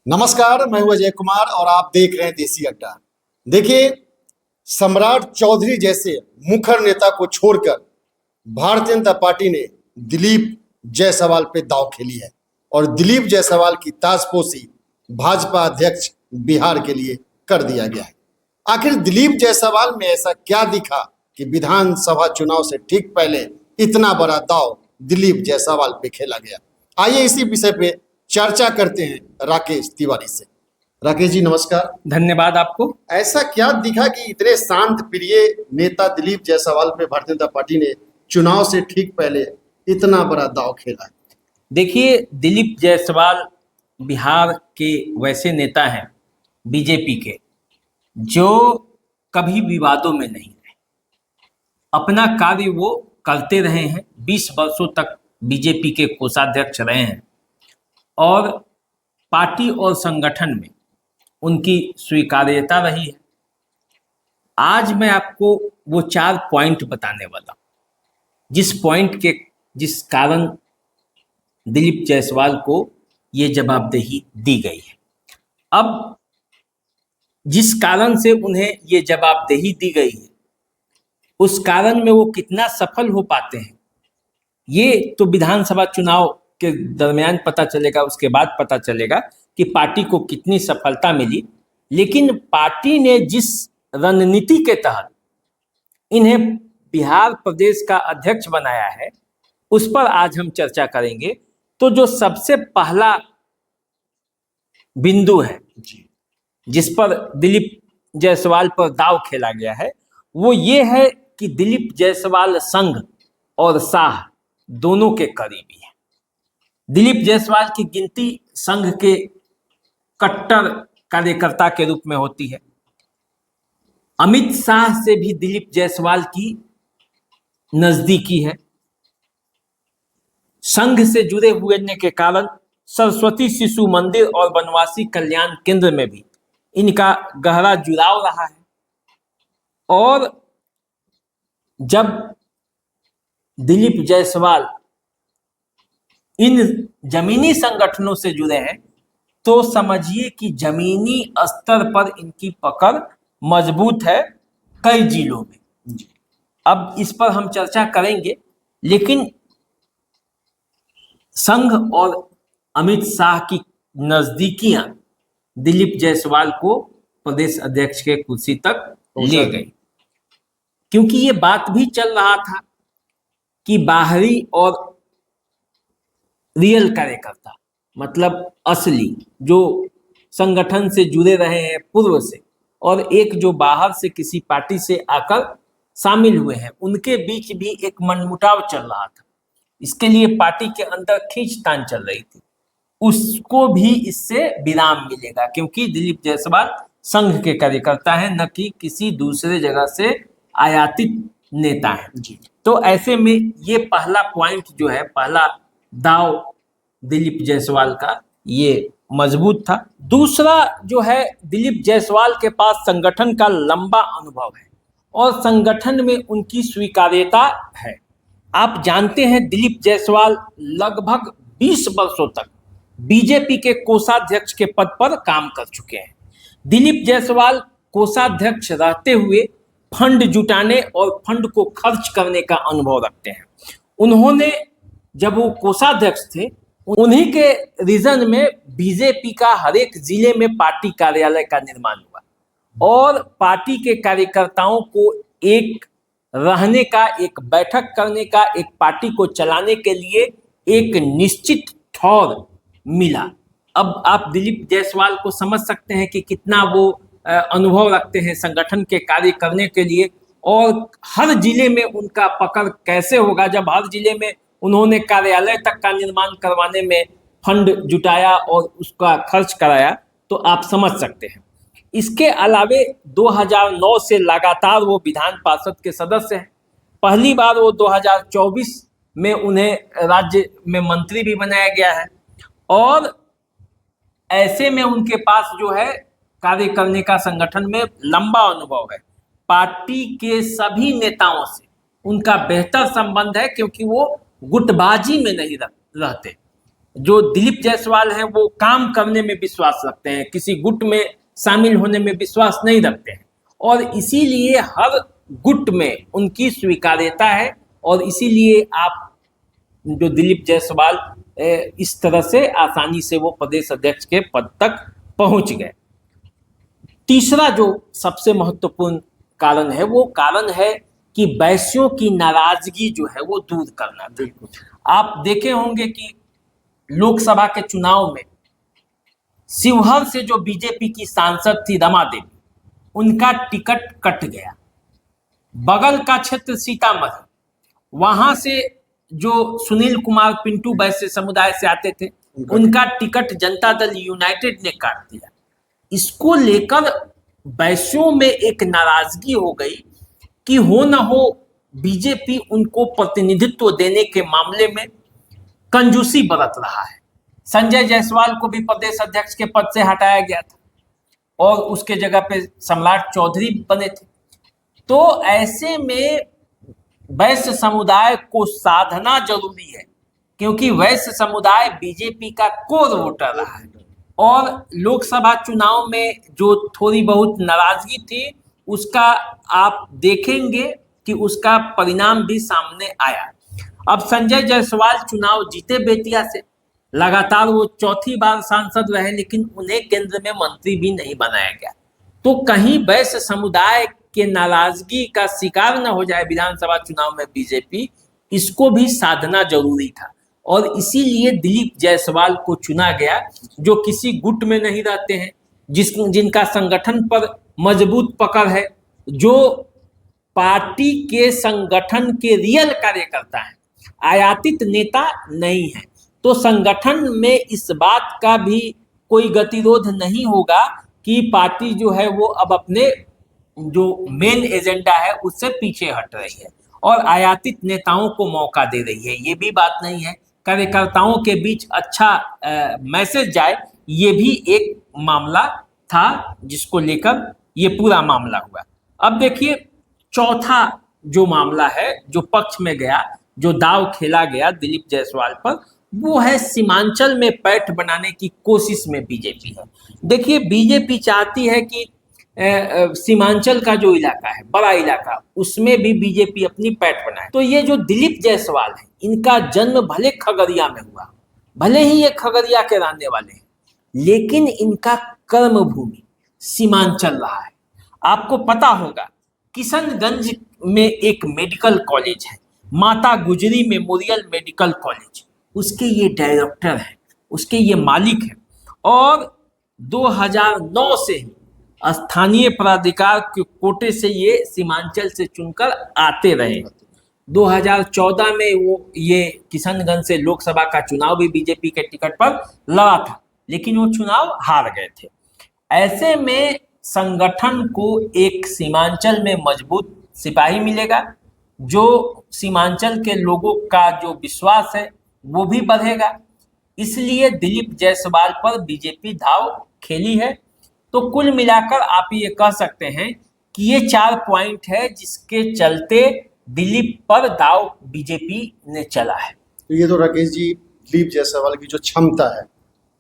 नमस्कार, मैं हूं अजय कुमार और आप देख रहे हैं देसी अड्डा। देखिए, सम्राट चौधरी जैसे मुखर नेता को छोड़कर भारतीय जनता पार्टी ने दिलीप जायसवाल पे दांव खेली है और दिलीप जायसवाल की ताजपोशी भाजपा अध्यक्ष बिहार के लिए कर दिया गया है। आखिर दिलीप जायसवाल में ऐसा क्या दिखा कि विधानसभा चुनाव से ठीक पहले इतना बड़ा दांव दिलीप जायसवाल पे खेला गया? आइए इसी विषय पे चर्चा करते हैं राकेश तिवारी से। राकेश जी नमस्कार। धन्यवाद आपको। ऐसा क्या दिखा कि इतने शांत प्रिय नेता दिलीप जायसवाल पे भारतीय जनता पार्टी ने चुनाव से ठीक पहले इतना बड़ा दांव खेला है? देखिए, दिलीप जायसवाल बिहार के वैसे नेता हैं बीजेपी के जो कभी विवादों में नहीं रहे। अपना कार्य वो करते रहे हैं। 20 वर्षों तक बीजेपी के कोषाध्यक्ष रहे हैं और पार्टी और संगठन में उनकी स्वीकार्यता रही है। आज मैं आपको वो 4 पॉइंट बताने वाला हूँ जिस कारण दिलीप जायसवाल को ये जवाबदेही दी गई है। अब जिस कारण से उन्हें ये जवाबदेही दी गई है उस कारण में वो कितना सफल हो पाते हैं ये तो विधानसभा चुनाव के दरमियान पता चलेगा, उसके बाद पता चलेगा कि पार्टी को कितनी सफलता मिली। लेकिन पार्टी ने जिस रणनीति के तहत इन्हें बिहार प्रदेश का अध्यक्ष बनाया है उस पर आज हम चर्चा करेंगे। तो जो सबसे पहला बिंदु है जिस पर दिलीप जायसवाल पर दांव खेला गया है वो ये है कि दिलीप जायसवाल संघ और शाह दोनों के करीबी है। दिलीप जायसवाल की गिनती संघ के कट्टर कार्यकर्ता के रूप में होती है। अमित शाह से भी दिलीप जायसवाल की नजदीकी है। संघ से जुड़े हुए के कारण सरस्वती शिशु मंदिर और वनवासी कल्याण केंद्र में भी इनका गहरा जुड़ाव रहा है। और जब दिलीप जायसवाल इन जमीनी संगठनों से जुड़े हैं तो समझिए कि जमीनी स्तर पर इनकी पकड़ मजबूत है कई जिलों में। अब इस पर हम चर्चा करेंगे, लेकिन संघ और अमित शाह की नजदीकियां दिलीप जायसवाल को प्रदेश अध्यक्ष के कुर्सी तक ले गई, क्योंकि ये बात भी चल रहा था कि बाहरी और रियल कार्यकर्ता, मतलब असली जो संगठन से जुड़े रहे हैं पूर्व से, और एक जो बाहर से किसी पार्टी से आकर शामिल हुए हैं, उनके बीच भी एक मनमुटाव चल रहा था। इसके लिए पार्टी के अंदर खींचतान चल रही थी। उसको भी इससे विराम मिलेगा, क्योंकि दिलीप जायसवाल संघ के कार्यकर्ता हैं, न कि किसी दूसरे जगह से आयातित नेता है जी। तो ऐसे में ये पहला पॉइंट जो है, पहला दाव दिलीप जायसवाल का ये मजबूत था। दूसरा जो है, दिलीप जायसवाल के पास संगठन का लंबा अनुभव है और संगठन में उनकी स्वीकार्यता है। आप जानते हैं दिलीप जायसवाल लगभग 20 वर्षों तक बीजेपी के कोषाध्यक्ष के पद पर काम कर चुके हैं। दिलीप जायसवाल कोषाध्यक्ष रहते हुए फंड जुटाने और फंड को खर्च करने का अनुभव रखते हैं। उन्होंने जब वो कोषाध्यक्ष थे, उन्हीं के रीजन में बीजेपी का हर एक जिले में पार्टी कार्यालय का निर्माण हुआ और पार्टी के कार्यकर्ताओं को एक रहने का, एक बैठक करने का, एक पार्टी को चलाने के लिए एक निश्चित ठौर मिला। अब आप दिलीप जायसवाल को समझ सकते हैं कि कितना वो अनुभव रखते हैं संगठन के कार्य करने के लिए, और हर जिले में उनका पकड़ कैसे होगा जब हर जिले में उन्होंने कार्यालय तक का निर्माण करवाने में फंड जुटाया और उसका खर्च कराया, तो आप समझ सकते हैं। इसके अलावे 2009 से लगातार वो विधान पार्षद के सदस्य हैं। पहली बार वो 2024 में उन्हें राज्य में मंत्री भी बनाया गया है और ऐसे में उनके पास जो है कार्य करने का संगठन में लंबा अनुभव है। पार्टी के सभी नेताओं से उनका बेहतर संबंध है, क्योंकि वो गुटबाजी में नहीं रहते। जो दिलीप जायसवाल है वो काम करने में विश्वास रखते हैं, किसी गुट में शामिल होने में विश्वास नहीं रखते हैं, और इसीलिए हर गुट में उनकी स्वीकार्यता है, और इसीलिए आप जो दिलीप जायसवाल इस तरह से आसानी से वो प्रदेश अध्यक्ष के पद तक पहुंच गए। तीसरा जो सबसे महत्वपूर्ण कारण है वो कारण है कि वैश्यों की नाराजगी जो है वो दूर करना। बिल्कुल आप देखे होंगे कि लोकसभा के चुनाव में शिवहर से जो बीजेपी की सांसद थी रमा देवी, उनका टिकट कट गया। बगल का क्षेत्र सीतामढ़ी, वहां से जो सुनील कुमार पिंटू वैश्य समुदाय से आते थे, उनका टिकट जनता दल यूनाइटेड ने काट दिया। इसको लेकर वैश्यों में एक नाराजगी हो गई कि हो न हो बीजेपी उनको प्रतिनिधित्व देने के मामले में कंजूसी बरत रहा है। संजय जायसवाल को भी प्रदेश अध्यक्ष के पद से हटाया गया था और उसके जगह पे सम्राट चौधरी बने थे। तो ऐसे में वैश्य समुदाय को साधना जरूरी है, क्योंकि वैश्य समुदाय बीजेपी का कोर वोटर रहा है, और लोकसभा चुनाव में जो थोड़ी बहुत नाराजगी थी उसका आप देखेंगे कि उसका परिणाम भी सामने आया। अब संजय जायसवाल चुनाव जीते बेतिया से, लगातार वो चौथी बार सांसद रहे, लेकिन उन्हें केंद्र में मंत्री भी नहीं बनाया गया। तो कहीं वैश्य समुदाय के नाराजगी का शिकार न हो जाए विधानसभा चुनाव में बीजेपी, इसको भी साधना जरूरी था, और इसीलिए दिलीप जायसवाल को चुना गया, जो किसी गुट में नहीं रहते हैं, जिनका संगठन पर मजबूत पकड़ है, जो पार्टी के संगठन के रियल कार्यकर्ता हैं, आयातित नेता नहीं है। तो संगठन में इस बात का भी कोई गतिरोध नहीं होगा कि पार्टी जो है वो अब अपने जो मेन एजेंडा है उससे पीछे हट रही है और आयातित नेताओं को मौका दे रही है। ये भी बात नहीं है, कार्यकर्ताओं के बीच अच्छा मैसेज जाए, ये भी एक मामला था जिसको लेकर ये पूरा मामला हुआ। अब देखिए चौथा जो मामला है, जो पक्ष में गया, जो दाव खेला गया दिलीप जायसवाल पर, वो है सीमांचल में पैठ बनाने की कोशिश में बीजेपी है। देखिए बीजेपी चाहती है कि सीमांचल का जो इलाका है, बड़ा इलाका, उसमें भी बीजेपी अपनी पैठ बनाए। तो ये जो दिलीप जायसवाल है, इनका जन्म भले खगड़िया में हुआ, भले ही ये खगड़िया के रहने वाले हैं, लेकिन इनका कर्म भूमि सीमांचल रहा है। आपको पता होगा किशनगंज में एक मेडिकल कॉलेज है, माता गुजरी मेमोरियल मेडिकल कॉलेज, उसके ये डायरेक्टर हैं, उसके ये मालिक हैं, और 2009 से ही स्थानीय प्राधिकार के कोटे से ये सीमांचल से चुनकर आते रहे। 2014 में वो ये किशनगंज से लोकसभा का चुनाव भी बीजेपी के टिकट पर लड़ा था, लेकिन वो चुनाव हार गए थे। ऐसे में संगठन को एक सीमांचल में मजबूत सिपाही मिलेगा, जो सीमांचल के लोगों का जो विश्वास है वो भी बढ़ेगा। इसलिए दिलीप जायसवाल पर बीजेपी दाव खेली है। तो कुल मिलाकर आप ये कह सकते हैं कि ये 4 पॉइंट है जिसके चलते दिलीप पर दाव बीजेपी ने चला है। तो ये तो राकेश जी दिलीप जायसवाल की जो क्षमता है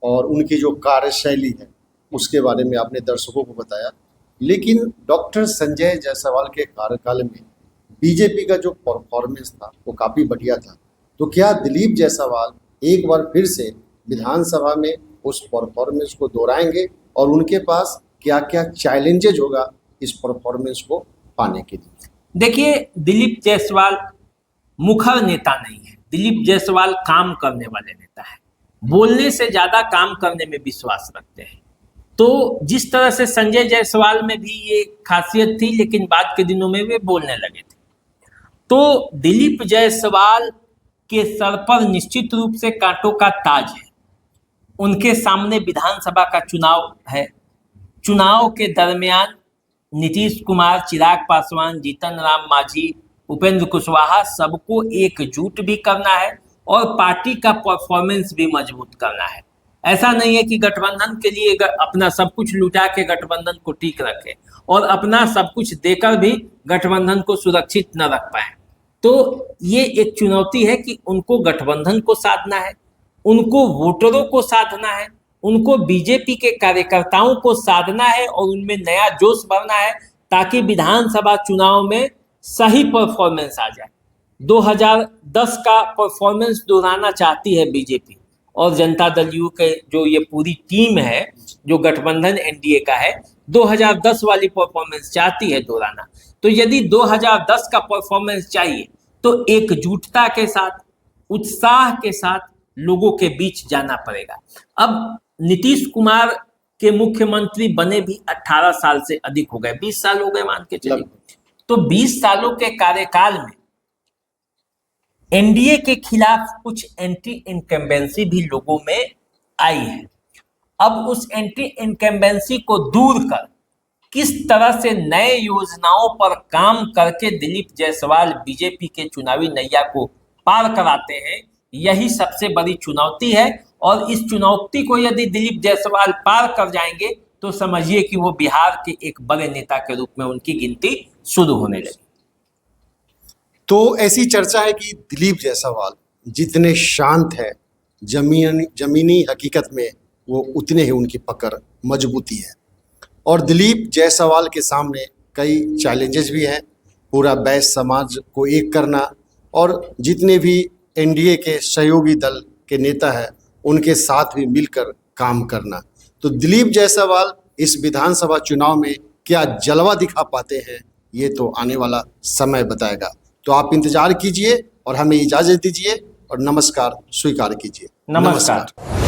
और उनकी जो कार्यशैली है उसके बारे में आपने दर्शकों को बताया, लेकिन डॉक्टर संजय जायसवाल के कार्यकाल में बीजेपी का जो परफॉर्मेंस था वो काफ़ी बढ़िया था। तो क्या दिलीप जायसवाल एक बार फिर से विधानसभा में उस परफॉर्मेंस को दोहराएंगे और उनके पास क्या क्या चैलेंजेज होगा इस परफॉर्मेंस को पाने के लिए? देखिए दिलीप जायसवाल मुखर नेता नहीं है, दिलीप जायसवाल काम करने वाले नेता है, बोलने से ज्यादा काम करने में विश्वास रखते हैं। तो जिस तरह से संजय जायसवाल में भी ये खासियत थी, लेकिन बाद के दिनों में वे बोलने लगे थे। तो दिलीप जायसवाल के सर पर निश्चित रूप से कांटों का ताज है। उनके सामने विधानसभा का चुनाव है। चुनाव के दरमियान नीतीश कुमार, चिराग पासवान, जीतन राम मांझी, उपेंद्र कुशवाहा, सबको एकजुट भी करना है और पार्टी का परफॉर्मेंस भी मजबूत करना है। ऐसा नहीं है कि गठबंधन के लिए अपना सब कुछ लुटा के गठबंधन को ठीक रखे और अपना सब कुछ देकर भी गठबंधन को सुरक्षित न रख पाए। तो ये एक चुनौती है कि उनको गठबंधन को साधना है, उनको वोटरों को साधना है, उनको बीजेपी के कार्यकर्ताओं को साधना है और उनमें नया जोश भरना है ताकि विधानसभा चुनाव में सही परफॉर्मेंस आ जाए। 2010 का परफॉर्मेंस दोहराना चाहती है बीजेपी और जनता दल यू के जो ये पूरी टीम है जो गठबंधन एनडीए का है 2010 वाली परफॉर्मेंस चाहती है दोहराना। तो यदि 2010 का परफॉर्मेंस चाहिए तो एकजुटता के साथ, उत्साह के साथ लोगों के बीच जाना पड़ेगा। अब नीतीश कुमार के मुख्यमंत्री बने भी 18 साल से अधिक हो गए, 20 साल हो गए मान के चलिए। तो 20 सालों के कार्यकाल में एनडीए के खिलाफ कुछ एंटी इनकम्बेंसी भी लोगों में आई है। अब उस एंटी इनकम्बेंसी को दूर कर किस तरह से नए योजनाओं पर काम करके दिलीप जायसवाल बीजेपी के चुनावी नैया को पार कराते हैं, यही सबसे बड़ी चुनौती है। और इस चुनौती को यदि दिलीप जायसवाल पार कर जाएंगे तो समझिए कि वो बिहार के एक बड़े नेता के रूप में उनकी गिनती शुरू होने लगी। तो ऐसी चर्चा है कि दिलीप जायसवाल जितने शांत है, जमीनी हकीकत में वो उतने ही उनकी पकड़ मजबूती है। और दिलीप जायसवाल के सामने कई चैलेंजेस भी हैं, पूरा बैस समाज को एक करना और जितने भी एनडीए के सहयोगी दल के नेता हैं उनके साथ भी मिलकर काम करना। तो दिलीप जायसवाल इस विधानसभा चुनाव में क्या जलवा दिखा पाते हैं, ये तो आने वाला समय बताएगा। तो आप इंतजार कीजिए और हमें इजाज़त दीजिए और नमस्कार स्वीकार कीजिए। नमस्कार।